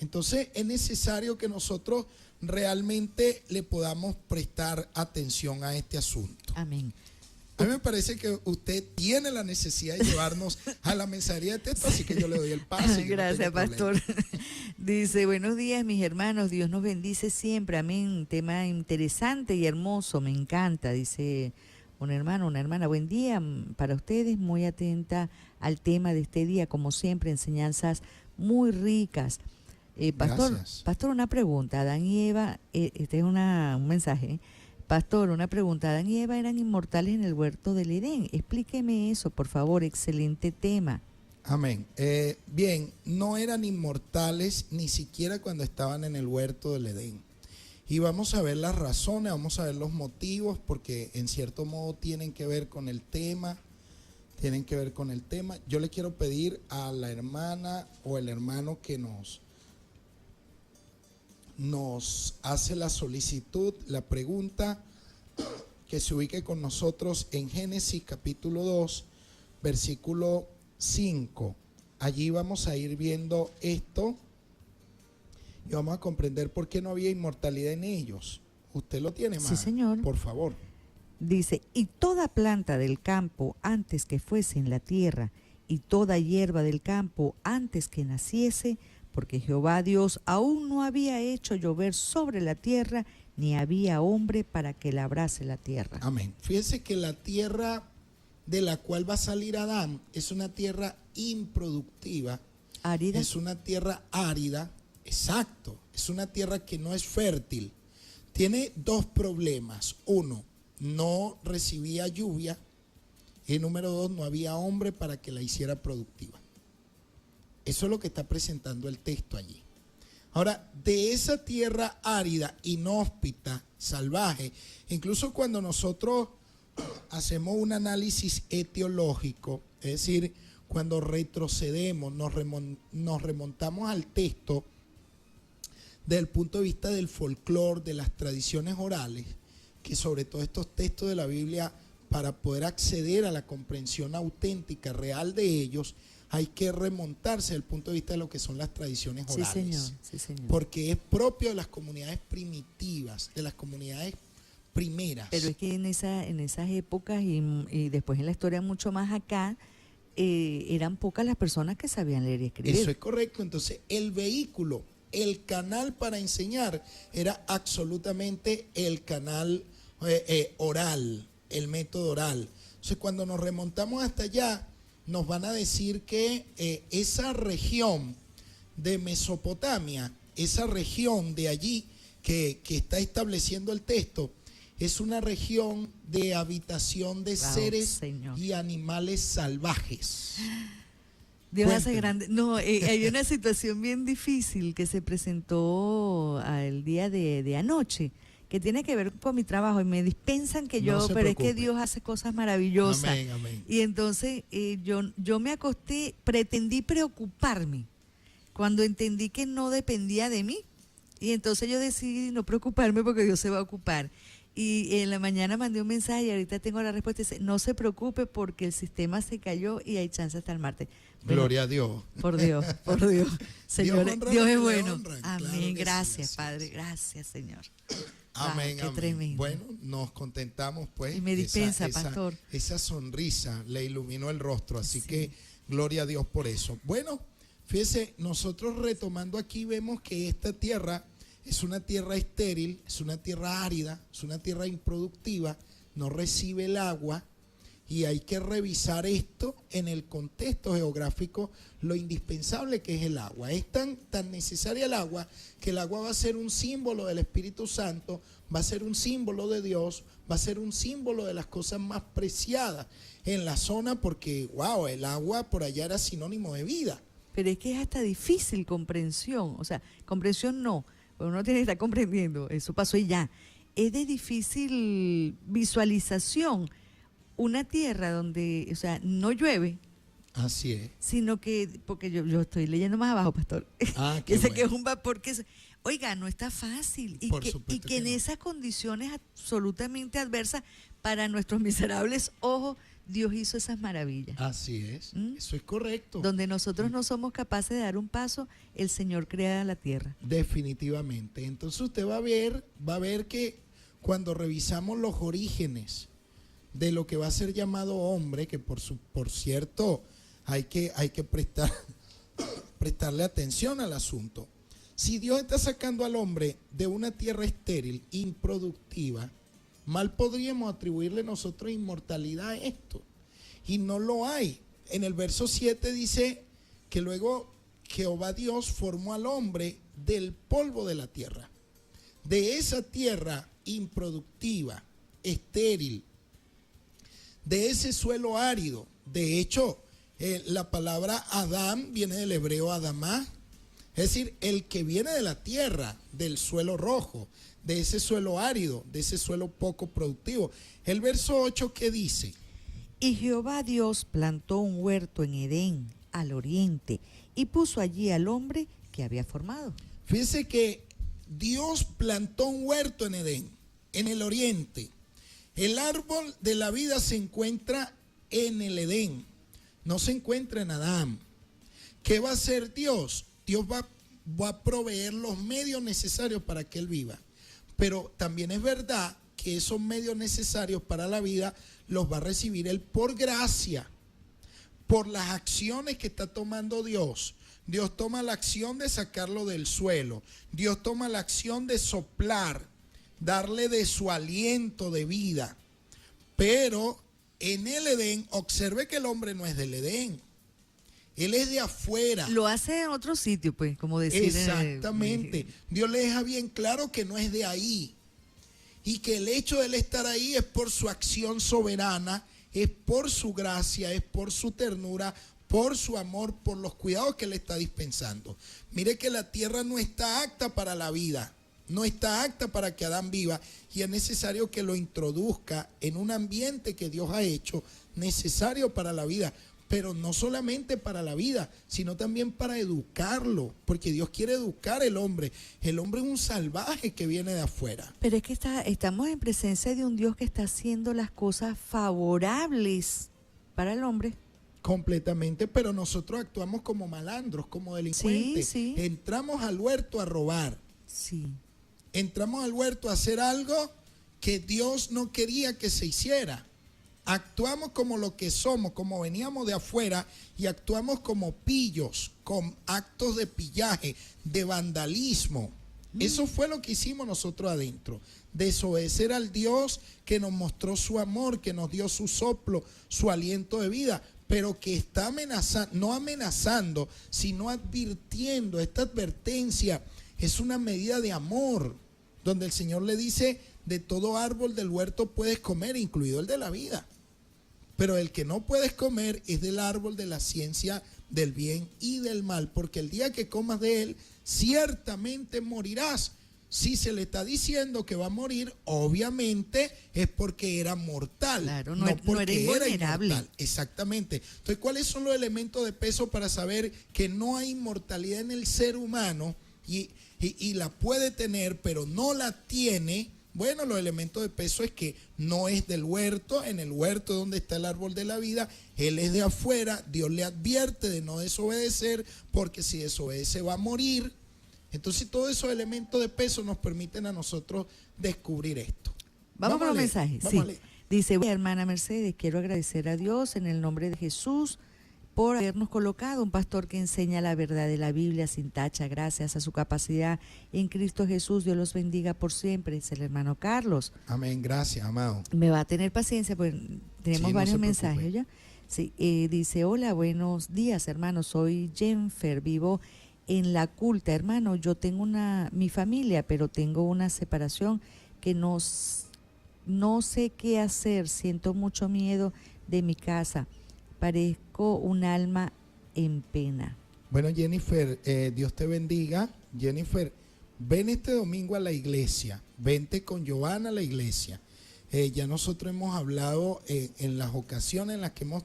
Entonces, es necesario que nosotros realmente le podamos prestar atención a este asunto. Amén. A mí me parece que usted tiene la necesidad de llevarnos a la mensajería de texto, así que yo le doy el pase. Gracias, pastor. Dice, buenos días, mis hermanos, Dios nos bendice siempre, amén. Tema interesante y hermoso, me encanta, dice un hermano, una hermana. Buen día para ustedes, muy atenta al tema de este día, como siempre, enseñanzas muy ricas. Gracias. Pastor, una pregunta. Adán y Eva, este es un mensaje. Pastor, una pregunta. Adán y Eva eran inmortales en el huerto del Edén. Explíqueme eso, por favor. Excelente tema. Amén. Bien, no eran inmortales ni siquiera cuando estaban en el huerto del Edén. Y vamos a ver las razones, vamos a ver los motivos, porque en cierto modo tienen que ver con el tema. Yo le quiero pedir a la hermana o el hermano que nos hace la solicitud, la pregunta, que se ubique con nosotros en Génesis capítulo 2, versículo 5. Allí vamos a ir viendo esto y vamos a comprender por qué no había inmortalidad en ellos. ¿Usted lo tiene, madre? Sí, señor. Por favor. Dice, y toda planta del campo antes que fuese en la tierra, y toda hierba del campo antes que naciese, porque Jehová Dios aún no había hecho llover sobre la tierra, ni había hombre para que labrase la tierra. Amén. Fíjese que la tierra de la cual va a salir Adán es una tierra improductiva. Árida. Es una tierra árida, exacto. Es una tierra que no es fértil. Tiene dos problemas. Uno, no recibía lluvia. Y número dos, no había hombre para que la hiciera productiva. Eso es lo que está presentando el texto allí. Ahora, de esa tierra árida, inhóspita, salvaje, incluso cuando nosotros hacemos un análisis etiológico, es decir, cuando retrocedemos, nos remontamos al texto desde el punto de vista del folclore, de las tradiciones orales, que sobre todo estos textos de la Biblia, para poder acceder a la comprensión auténtica, real de ellos, hay que remontarse al punto de vista de lo que son las tradiciones orales. Sí, señor. Sí, señor. Porque es propio de las comunidades primitivas, de las comunidades primeras. Pero es que en esas épocas y después en la historia mucho más acá, eran pocas las personas que sabían leer y escribir. Eso es correcto. Entonces, el vehículo, el canal para enseñar era absolutamente el canal oral, el método oral. Entonces, cuando nos remontamos hasta allá, nos van a decir que esa región de Mesopotamia, esa región de allí que está estableciendo el texto, es una región de habitación de seres Señor. y animales salvajes. Dios hace Cuénteme. grande. No, hay una situación bien difícil que se presentó el día de anoche, que tiene que ver con mi trabajo y me dispensan que No yo, se pero es preocupe. que Dios hace cosas maravillosas. Amén, amén. Y entonces yo me acosté, pretendí preocuparme cuando entendí que no dependía de mí. Y entonces yo decidí no preocuparme porque Dios se va a ocupar. Y en la mañana mandé un mensaje y ahorita tengo la respuesta. Dice, no se preocupe porque el sistema se cayó y hay chance hasta el martes. Bueno, Gloria a Dios. por Dios, por Dios. Señor, honra a Dios los es que le bueno. honran. Amén. Claro que sí, Gracias, así Padre. es. Gracias, Señor. Amén, Qué amén. tremendo. Bueno, nos contentamos pues. Y me dispensa, pastor. Esa sonrisa le iluminó el rostro, así Sí. que gloria a Dios por eso. Bueno, fíjese, nosotros retomando aquí vemos que esta tierra es una tierra estéril, es una tierra árida, es una tierra improductiva, no recibe el agua. Y hay que revisar esto en el contexto geográfico, lo indispensable que es el agua. Es tan necesaria el agua que el agua va a ser un símbolo del Espíritu Santo, va a ser un símbolo de Dios, va a ser un símbolo de las cosas más preciadas en la zona porque, wow, el agua por allá era sinónimo de vida. Pero es que es hasta difícil comprensión. O sea, comprensión no. Uno tiene que estar comprendiendo. Eso pasó y ya. Es de difícil visualización. Una tierra donde, o sea, no llueve, Así es. sino que, porque yo estoy leyendo más abajo, pastor, Ah, que qué sé que es bueno. un vapor oiga, no está fácil, y Por que supuesto en que no. esas condiciones absolutamente adversas para nuestros miserables ojos, Dios hizo esas maravillas. Así es. ¿Mm? Eso es correcto. Donde nosotros no somos capaces de dar un paso, el Señor crea la tierra. Definitivamente. Entonces usted va a ver que cuando revisamos los orígenes de lo que va a ser llamado hombre, que por cierto hay que prestarle atención al asunto. Si Dios está sacando al hombre de una tierra estéril, improductiva, Mal podríamos atribuirle nosotros inmortalidad a esto. Y no lo hay. En el verso 7 dice que luego Jehová Dios formó al hombre del polvo de la tierra. De esa tierra improductiva, estéril, de ese suelo árido. De hecho, la palabra Adán viene del hebreo Adamá, es decir, el que viene de la tierra, del suelo rojo, de ese suelo árido, de ese suelo poco productivo. El verso 8 que dice: Y Jehová Dios plantó un huerto en Edén, al oriente, y puso allí al hombre que había formado. Fíjense que Dios plantó un huerto en Edén, en el oriente. El árbol de la vida se encuentra en el Edén, no se encuentra en Adán. ¿Qué va a hacer Dios? Dios va a proveer los medios necesarios para que él viva. Pero también es verdad que esos medios necesarios para la vida los va a recibir él por gracia, por las acciones que está tomando Dios. Dios toma la acción de sacarlo del suelo. Dios toma la acción de soplar, darle de su aliento de vida. Pero en el Edén, observe que el hombre no es del Edén. Él es de afuera. Lo hace en otro sitio, pues, como decir. Exactamente. Dios le deja bien claro que no es de ahí. Y que el hecho de él estar ahí es por su acción soberana, es por su gracia, es por su ternura, por su amor, por los cuidados que él está dispensando. Mire que la tierra no está apta para la vida, no está apta para que Adán viva, y es necesario que lo introduzca en un ambiente que Dios ha hecho necesario para la vida. Pero no solamente para la vida, sino también para educarlo, porque Dios quiere educar al hombre. El hombre es un salvaje que viene de afuera. Pero es que estamos en presencia de un Dios que está haciendo las cosas favorables para el hombre. Completamente, pero nosotros actuamos como malandros, como delincuentes. Sí, sí. Entramos al huerto a robar. Sí. Entramos al huerto a hacer algo que Dios no quería que se hiciera. Actuamos como lo que somos, como veníamos de afuera, y actuamos como pillos, con actos de pillaje, de vandalismo. Eso fue lo que hicimos nosotros adentro. Desobedecer al Dios que nos mostró su amor, que nos dio su soplo, su aliento de vida, pero que está amenazando, no amenazando, sino advirtiendo. Esta advertencia es una medida de amor, donde el Señor le dice: de todo árbol del huerto puedes comer, incluido el de la vida. Pero el que no puedes comer es del árbol de la ciencia del bien y del mal, porque el día que comas de él, ciertamente morirás. Si se le está diciendo que va a morir, obviamente es porque era mortal. Claro, no porque era invulnerable. inmortal. Exactamente. Entonces, ¿cuáles son los elementos de peso para saber que no hay inmortalidad en el ser humano y la puede tener, pero no la tiene? Bueno, los elementos de peso es que no es del huerto, en el huerto donde está el árbol de la vida, él es de afuera, Dios le advierte de no desobedecer, porque si desobedece va a morir. Entonces todos esos elementos de peso nos permiten a nosotros descubrir esto. Vamos con los mensajes. Sí. A leer. Dice: hermana Mercedes, quiero agradecer a Dios en el nombre de Jesús por habernos colocado un pastor que enseña la verdad de la Biblia sin tacha, gracias a su capacidad en Cristo Jesús. Dios los bendiga por siempre. Es el hermano Carlos. Amén, gracias, amado. Me va a tener paciencia, pues tenemos Sí, no varios se mensajes preocupe. ya. Sí, dice: hola, buenos días, hermano, soy Jennifer, vivo en La Culta, hermano. Yo tengo mi familia, pero tengo una separación que no sé qué hacer, siento mucho miedo de mi casa. Parezco un alma en pena. Bueno, Jennifer, Dios te bendiga. Jennifer, ven este domingo a la iglesia. Vente con Giovanna a la iglesia. Ya nosotros hemos hablado en las ocasiones en las que hemos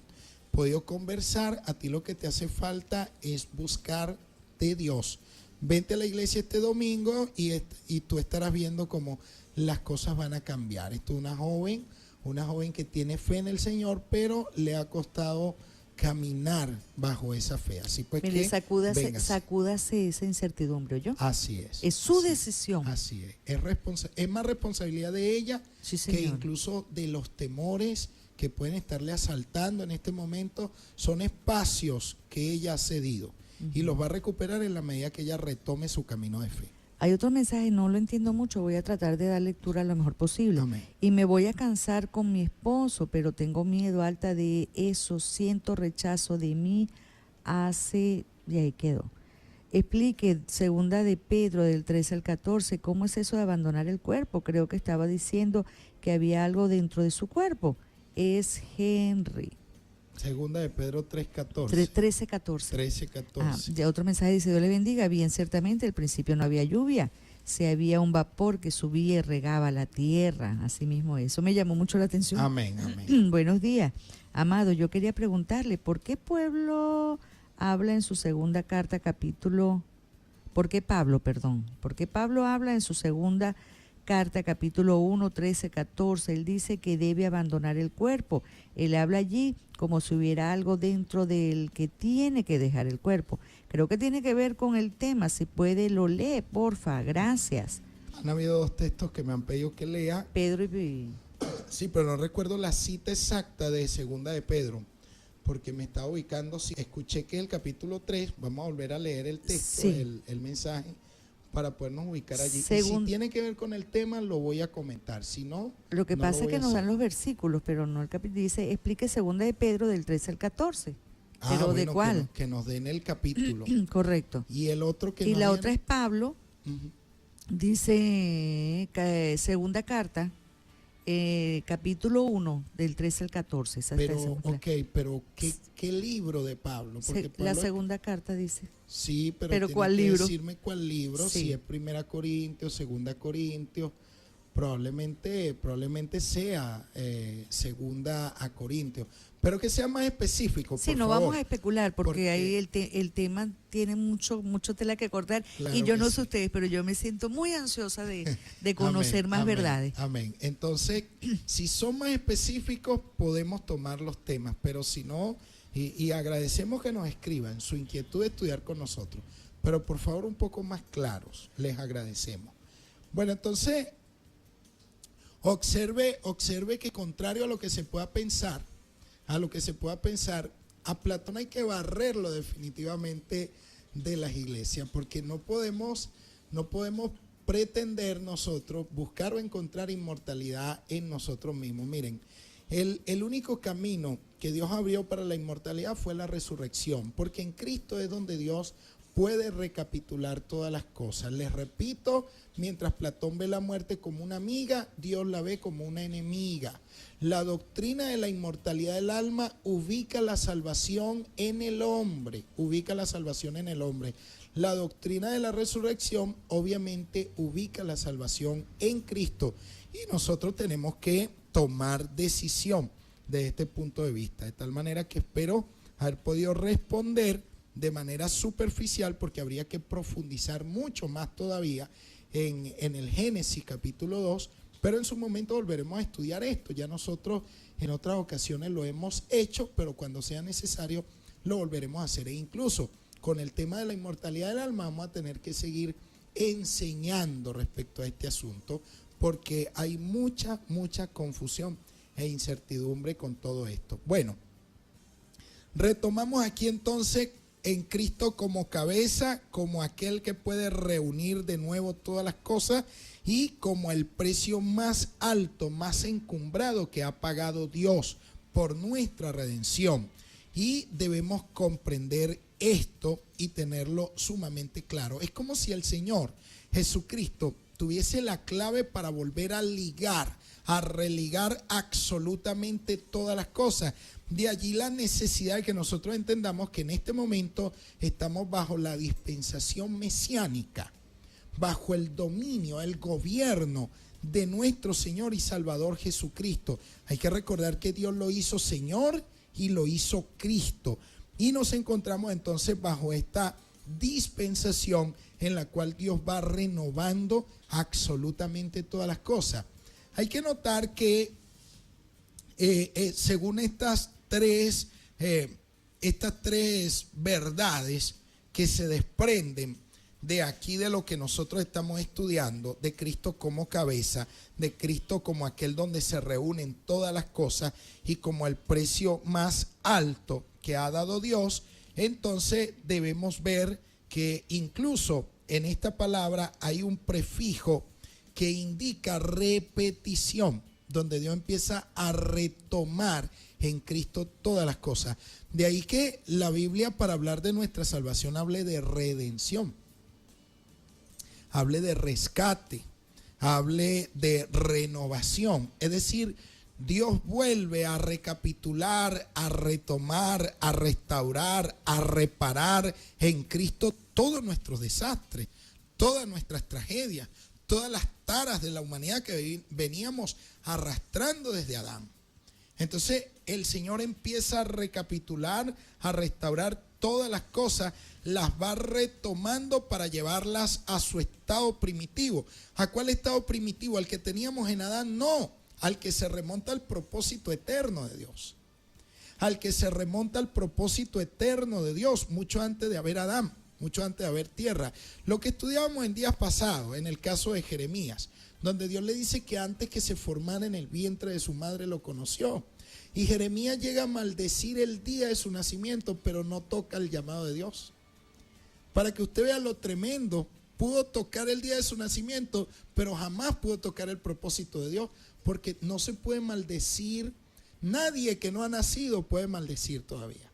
podido conversar. A ti lo que te hace falta es buscar de Dios. Vente a la iglesia este domingo y tú estarás viendo cómo las cosas van a cambiar. Esto es una joven que tiene fe en el Señor, pero le ha costado caminar bajo esa fe. Así pues, Mire, que véngase. sacúdase esa incertidumbre, ¿oyó? Así es. Es su así decisión. Así es. Es más responsabilidad de ella Sí, que señor. incluso de los temores que pueden estarle asaltando en este momento. Son espacios que ella ha cedido y los va a recuperar en la medida que ella retome su camino de fe. Hay otro mensaje, no lo entiendo mucho, voy a tratar de dar lectura lo mejor posible. Amén. Y me voy a cansar con mi esposo, pero tengo miedo alta de eso, siento rechazo de mí y ahí quedó. Explique, segunda de Pedro, del 13 al 14, ¿cómo es eso de abandonar el cuerpo? Creo que estaba diciendo que había algo dentro de su cuerpo. Es Henry. Segunda de Pedro 3:14. 13, 14. 13:14. Ya otro mensaje dice, Dios le bendiga. Bien, ciertamente, al principio no había lluvia, se había un vapor que subía y regaba la tierra. Así mismo, eso me llamó mucho la atención. Amén, amén. Buenos días, amado. Yo quería preguntarle, ¿por qué Pablo habla en su segunda carta, ¿por qué Pablo habla en su segunda carta, capítulo 1, 13, 14? Él dice que debe abandonar el cuerpo. Él habla allí como si hubiera algo dentro del que tiene que dejar el cuerpo. Creo que tiene que ver con el tema. Si puede, lo lee, porfa. Gracias. Han habido dos textos que me han pedido que lea. Pedro y... Sí, pero no recuerdo la cita exacta de segunda de Pedro, porque me estaba ubicando. Sí, escuché que el capítulo 3, vamos a volver a leer el texto, Sí. el mensaje, para podernos ubicar allí. Y Según- si tiene que ver con el tema, lo voy a comentar. Si no, Lo que no pasa es voy que a nos dan hacer. los versículos, pero no el capítulo. Dice, explique segunda de Pedro del 13 al 14. ¿Pero de bueno, cuál? que nos den el capítulo. Correcto. Y el otro que Y nos la den- otra es Pablo, Ujú. dice segunda carta, capítulo 1, del 13 al 14. Esa está Pero, esa- ok, pero ¿qué libro de Pablo? Porque la Pablo- segunda carta dice. Sí, pero ¿Pero tiene cuál que libro? decirme cuál libro, Sí. si es Primera Corintios, Segunda Corintios, probablemente sea Segunda a Corintios, pero que sea más específico, Sí, por no favor. vamos a especular porque, Porque- ahí el tema tiene mucho tela que cortar. Claro Y yo que no sí. sé ustedes, pero yo me siento muy ansiosa de conocer Amén, más amén, verdades. Amén. Entonces, si son más específicos, podemos tomar los temas, pero si no, y agradecemos que nos escriban su inquietud de estudiar con nosotros, pero por favor un poco más claros, les agradecemos. Bueno, entonces, observe que contrario a lo que se pueda pensar, a Platón hay que barrerlo definitivamente de las iglesias, porque no podemos pretender nosotros buscar o encontrar inmortalidad en nosotros mismos. Miren, el único camino que Dios abrió para la inmortalidad fue la resurrección, porque en Cristo es donde Dios puede recapitular todas las cosas. Les repito, mientras Platón ve la muerte como una amiga, Dios la ve como una enemiga. La doctrina de la inmortalidad del alma ubica la salvación en el hombre, La doctrina de la resurrección obviamente ubica la salvación en Cristo, y nosotros tenemos que tomar decisión desde este punto de vista, de tal manera que espero haber podido responder de manera superficial, porque habría que profundizar mucho más todavía en el Génesis capítulo 2, pero en su momento volveremos a estudiar esto. Ya nosotros en otras ocasiones lo hemos hecho, pero cuando sea necesario lo volveremos a hacer. E incluso con el tema de la inmortalidad del alma vamos a tener que seguir enseñando respecto a este asunto, porque hay mucha confusión e incertidumbre con todo esto. Bueno, retomamos aquí entonces en Cristo como cabeza, como aquel que puede reunir de nuevo todas las cosas, y como el precio más alto, más encumbrado que ha pagado Dios por nuestra redención. Y debemos comprender esto y tenerlo sumamente claro. Es como si el Señor Jesucristo tuviese la clave para volver a ligar, a religar absolutamente todas las cosas. De allí la necesidad de que nosotros entendamos que en este momento estamos bajo la dispensación mesiánica, bajo el dominio, el gobierno de nuestro Señor y Salvador Jesucristo. Hay que recordar que Dios lo hizo Señor y lo hizo Cristo. Y nos encontramos entonces bajo esta dispensación en la cual Dios va renovando absolutamente todas las cosas. Hay que notar que según estas tres verdades que se desprenden de aquí, de lo que nosotros estamos estudiando, de Cristo como cabeza, de Cristo como aquel donde se reúnen todas las cosas y como el precio más alto que ha dado Dios, entonces debemos ver que incluso en esta palabra hay un prefijo que indica repetición, donde Dios empieza a retomar en Cristo todas las cosas. De ahí que la Biblia, para hablar de nuestra salvación, hable de redención, hable de rescate, hable de renovación. Es decir, Dios vuelve a recapitular, a retomar, a restaurar, a reparar en Cristo todos nuestros desastres, todas nuestras tragedias, todas las taras de la humanidad que veníamos arrastrando desde Adán. Entonces el Señor empieza a recapitular, a restaurar todas las cosas, las va retomando para llevarlas a su estado primitivo. ¿A cuál estado primitivo? ¿Al que teníamos en Adán? No, al que se remonta al propósito eterno de Dios. Al que se remonta al propósito eterno de Dios, mucho antes de haber Adán, mucho antes de haber tierra. Lo que estudiábamos en días pasados, en el caso de Jeremías, donde Dios le dice que antes que se formara en el vientre de su madre lo conoció. Y Jeremías llega a maldecir el día de su nacimiento, pero no toca el llamado de Dios. Para que usted vea lo tremendo, pudo tocar el día de su nacimiento, pero jamás pudo tocar el propósito de Dios, porque no se puede maldecir. Nadie que no ha nacido puede maldecir todavía.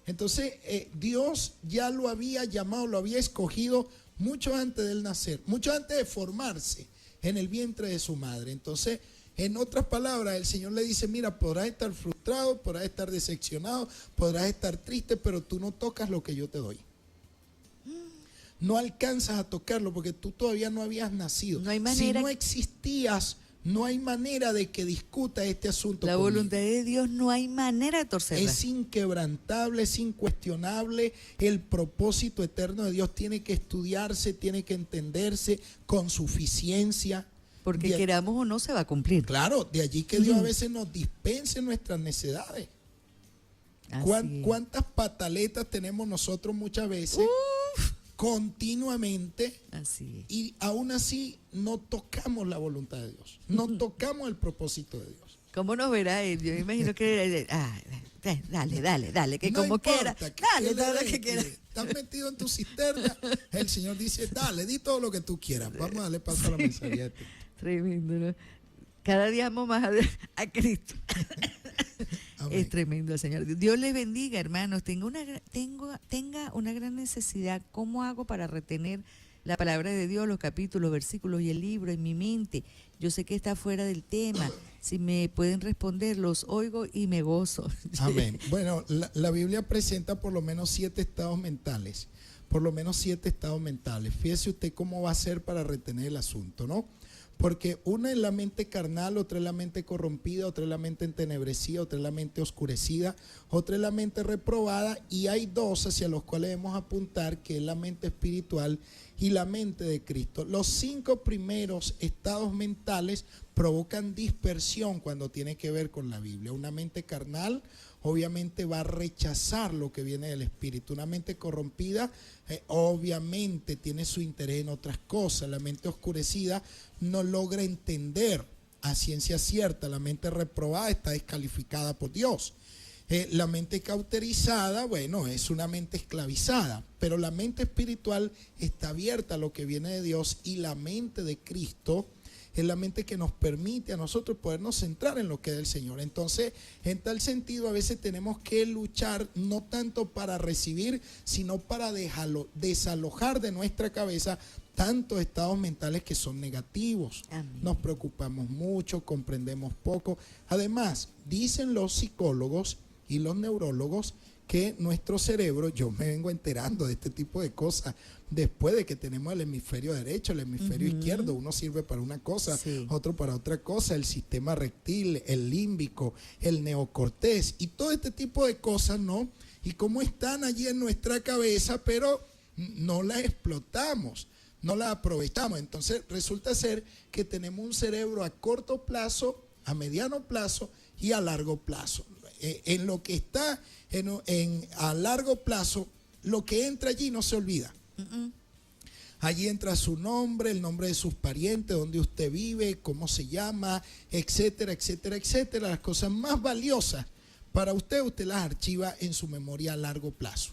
Entonces Dios ya lo había llamado, lo había escogido mucho antes de él nacer, mucho antes de formarse en el vientre de su madre. Entonces, en otras palabras, el Señor le dice, mira, podrás estar frustrado, podrás estar decepcionado, podrás estar triste, pero tú no tocas lo que yo te doy. No alcanzas a tocarlo porque tú todavía no habías nacido. No hay manera. Si no existías, no hay manera de que discuta este asunto La conmigo. voluntad de Dios no hay manera de torcerla. Es inquebrantable, es incuestionable. El propósito eterno de Dios tiene que estudiarse, tiene que entenderse con suficiencia. Porque queramos o no se va a cumplir. Claro, de allí que Dios a veces nos dispense nuestras necedades. ¿Cuántas pataletas tenemos nosotros muchas veces? Continuamente. Así es. Y aún así no tocamos la voluntad de Dios. No tocamos el propósito de Dios. ¿Cómo nos verá él? Yo me imagino que dale, que No como importa, quiera, que dale él todo lo es que quiera. Estás metido en tu cisterna. El Señor dice, dale, di todo lo que tú quieras. Vamos a darle paso a la mensajería. Tremendo, ¿no? Cada día amo más a Cristo. Amén. Es tremendo el Señor. Dios les bendiga, hermanos. Tenga una gran necesidad. ¿Cómo hago para retener la palabra de Dios, los capítulos, versículos y el libro en mi mente? Yo sé que está fuera del tema. Si me pueden responder, los oigo y me gozo. Amén. Bueno, la Biblia presenta por lo menos 7 estados mentales. Por lo menos 7 estados mentales. Fíjese usted cómo va a ser para retener el asunto, ¿no? Porque una es la mente carnal, otra es la mente corrompida, otra es la mente entenebrecida, otra es la mente oscurecida, otra es la mente reprobada, y hay 2 hacia los cuales debemos apuntar, que es la mente espiritual y la mente de Cristo. Los 5 primeros estados mentales provocan dispersión cuando tiene que ver con la Biblia. Una mente carnal obviamente va a rechazar lo que viene del Espíritu. Una mente corrompida obviamente tiene su interés en otras cosas. La mente oscurecida no logra entender a ciencia cierta. La mente reprobada está descalificada por Dios. La mente cauterizada, bueno, es una mente esclavizada, pero la mente espiritual está abierta a lo que viene de Dios, y la mente de Cristo es la mente que nos permite a nosotros podernos centrar en lo que es del Señor. Entonces, en tal sentido, a veces tenemos que luchar no tanto para recibir, sino para desalojar de nuestra cabeza tantos estados mentales que son negativos. Amén. Nos preocupamos mucho, comprendemos poco. Además, dicen los psicólogos y los neurólogos que nuestro cerebro, yo me vengo enterando de este tipo de cosas después de que tenemos el hemisferio derecho, el hemisferio izquierdo. Uno sirve para una cosa, sí, otro para otra cosa. El sistema rectil, el límbico, el neocortés y todo este tipo de cosas, ¿no? Y cómo están allí en nuestra cabeza, pero no las explotamos, no las aprovechamos. Entonces resulta ser que tenemos un cerebro a corto plazo, a mediano plazo y a largo plazo. En lo que está a largo plazo, lo que entra allí no se olvida. Allí entra su nombre, el nombre de sus parientes, dónde usted vive, cómo se llama, etcétera, etcétera, etcétera. Las cosas más valiosas para usted, usted las archiva en su memoria a largo plazo.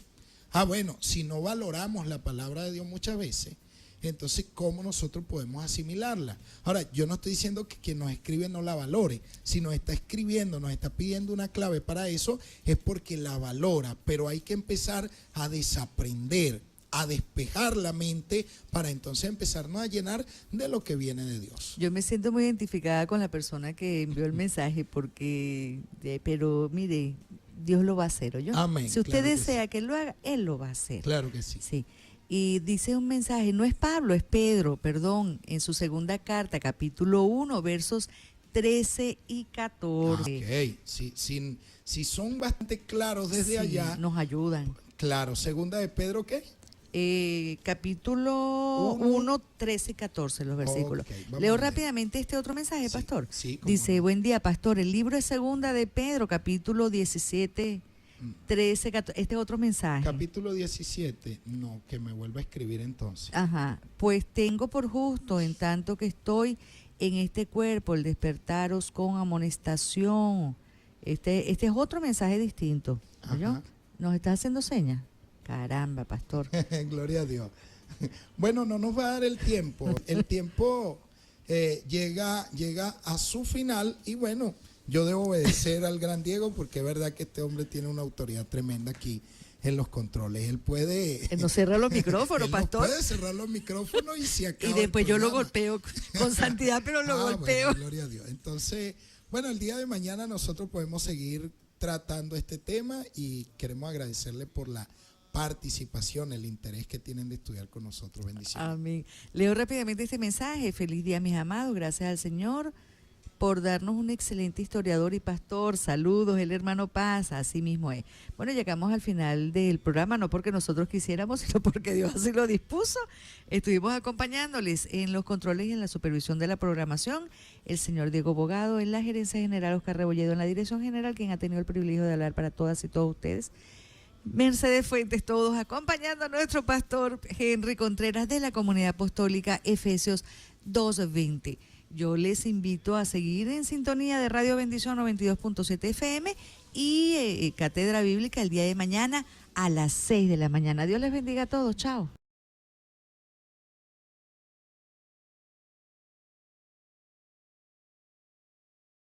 Bueno, si no valoramos la palabra de Dios muchas veces, entonces ¿cómo nosotros podemos asimilarla? Ahora, yo no estoy diciendo que quien nos escribe no la valore. Si nos está escribiendo, nos está pidiendo una clave para eso, es porque la valora, pero hay que empezar a desaprender, a despejar la mente para entonces empezarnos a llenar de lo que viene de Dios. Yo me siento muy identificada con la persona que envió el mensaje porque, pero mire, Dios lo va a hacer, ¿oyó? Amén, Si usted claro que desea sí. que lo haga, Él lo va a hacer. Claro que sí. Sí. Y dice un mensaje, no es Pablo, es Pedro, perdón, en su segunda carta, capítulo 1, versos 13 y 14. Ok, si son bastante claros desde Sí, allá, nos ayudan. claro, segunda de Pedro, ¿qué? Capítulo Uno. 1, 13 y 14, los versículos. Ok, vamos Leo a leer. rápidamente este otro mensaje, Sí, pastor. sí, cómo Dice, no. buen día, pastor. El libro es segunda de Pedro, capítulo 17, 13, 14. Este es otro mensaje. Capítulo 17, no, que me vuelva a escribir entonces. Ajá. Pues tengo por justo, en tanto que estoy en este cuerpo, el despertaros con amonestación. Este es otro mensaje distinto. ¿Oyó? Ajá. ¿Nos está haciendo señas? Caramba, pastor. Gloria a Dios. Bueno, no nos va a dar el tiempo. El tiempo llega a su final y bueno, yo debo obedecer al gran Diego porque es verdad que este hombre tiene una autoridad tremenda aquí en los controles. Él puede... Él nos cierra los micrófonos, él nos pastor. puede cerrar los micrófonos y se acaba Y el después yo lo programa. golpeo con santidad, pero lo golpeo. Bueno, gloria a Dios. Entonces, bueno, el día de mañana nosotros podemos seguir tratando este tema y queremos agradecerle por la participación, el interés que tienen de estudiar con nosotros. Bendiciones. Amén. Leo rápidamente este mensaje. Feliz día, mis amados. Gracias al Señor por darnos un excelente historiador y pastor. Saludos, el hermano Paz, así mismo es. Bueno, llegamos al final del programa, no porque nosotros quisiéramos, sino porque Dios así lo dispuso. Estuvimos acompañándoles en los controles y en la supervisión de la programación, el señor Diego Bogado, en la gerencia general Oscar Rebolledo, en la dirección general, quien ha tenido el privilegio de hablar para todas y todos ustedes. Mercedes Fuentes, todos acompañando a nuestro pastor Henry Contreras de la Comunidad Apostólica Efesios 2:20. Yo les invito a seguir en sintonía de Radio Bendición 92.7 FM y Cátedra Bíblica el día de mañana a las 6 de la mañana. Dios les bendiga a todos. Chao.